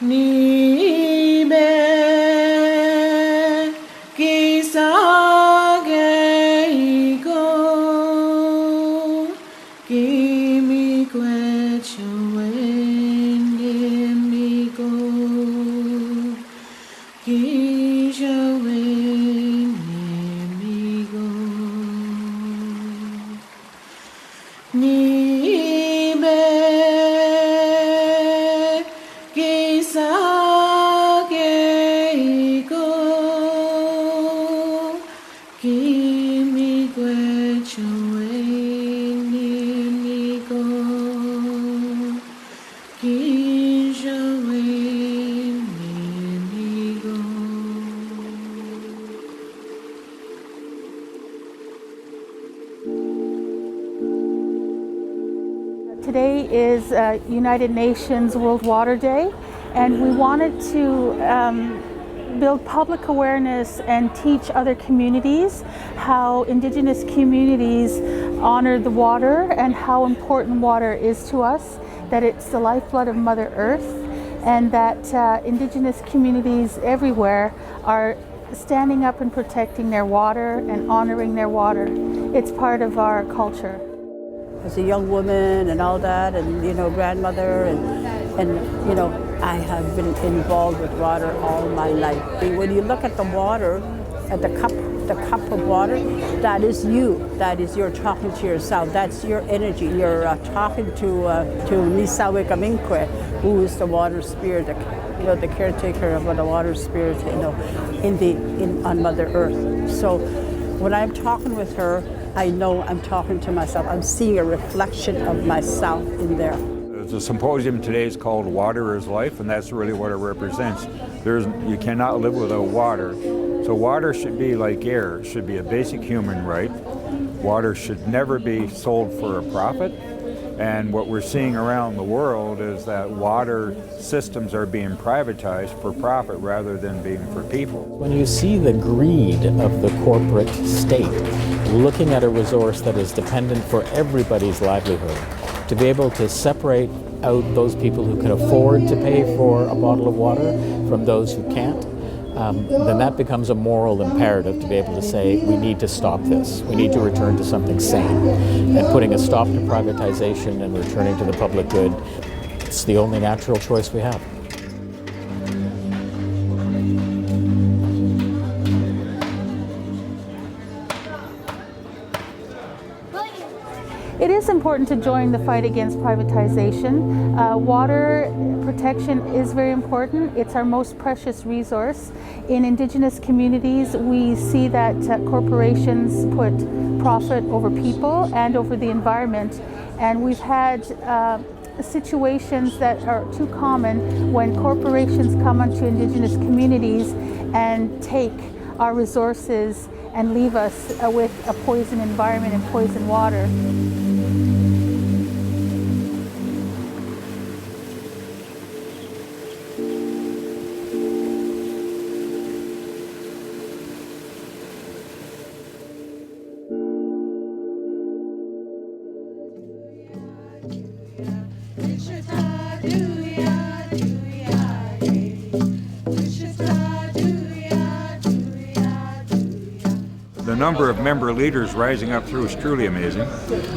Ni be kisage go kimi kwechuwe ni go kishawe ni go ni be kisage go kimi kwechuwe ni go kishawe ni go. Today is United Nations World Water Day, and we wanted to build public awareness and teach other communities how Indigenous communities honor the water and how important water is to us, that it's the lifeblood of Mother Earth, and that Indigenous communities everywhere are standing up and protecting their water and honoring their water. It's part of our culture. As a young woman and all that, and grandmother, and I have been involved with water all my life. When you look at the water, at the cup of water, that is you. That is you're talking to yourself. That's your energy. You're talking to Nisawe Kaminkwe, who is the water spirit, the caretaker of the water spirit, on Mother Earth. So when I'm talking with her, I know I'm talking to myself. I'm seeing a reflection of myself in there. The symposium today is called Water is Life, and that's really what it represents. You cannot live without water. So water should be like air. It should be a basic human right. Water should never be sold for a profit. And what we're seeing around the world is that water systems are being privatized for profit rather than being for people. When you see the greed of the corporate state looking at a resource that is dependent for everybody's livelihood, to be able to separate out those people who can afford to pay for a bottle of water from those who can't, then that becomes a moral imperative to be able to say, we need to stop this. We need to return to something sane. And putting a stop to privatization and returning to the public good, it's the only natural choice we have. It is important to join the fight against privatization. Water protection is very important. It's our most precious resource. In Indigenous communities, we see that corporations put profit over people and over the environment. And we've had situations that are too common when corporations come onto Indigenous communities and take our resources and leave us with a poison environment and poison water. The number of member leaders rising up through is truly amazing.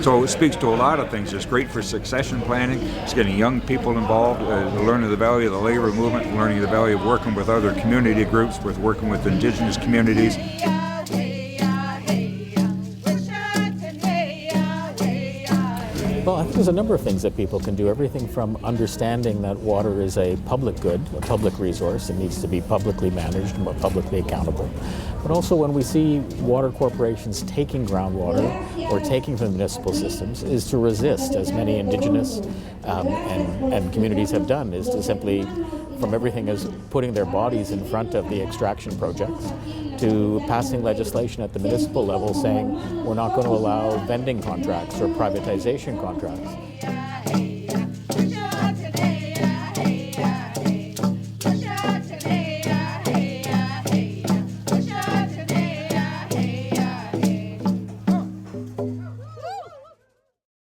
So it speaks to a lot of things. It's great for succession planning. It's getting young people involved, learning the value of the labor movement, learning the value of working with other community groups, with working with Indigenous communities. Well, I think there's a number of things that people can do. Everything from understanding that water is a public good, a public resource. It needs to be publicly managed and publicly accountable. But also when we see water corporations taking groundwater or taking from municipal systems, is to resist, as many Indigenous and communities have done, is to simply, from everything as putting their bodies in front of the extraction projects, to passing legislation at the municipal level saying we're not going to allow vending contracts or privatization contracts.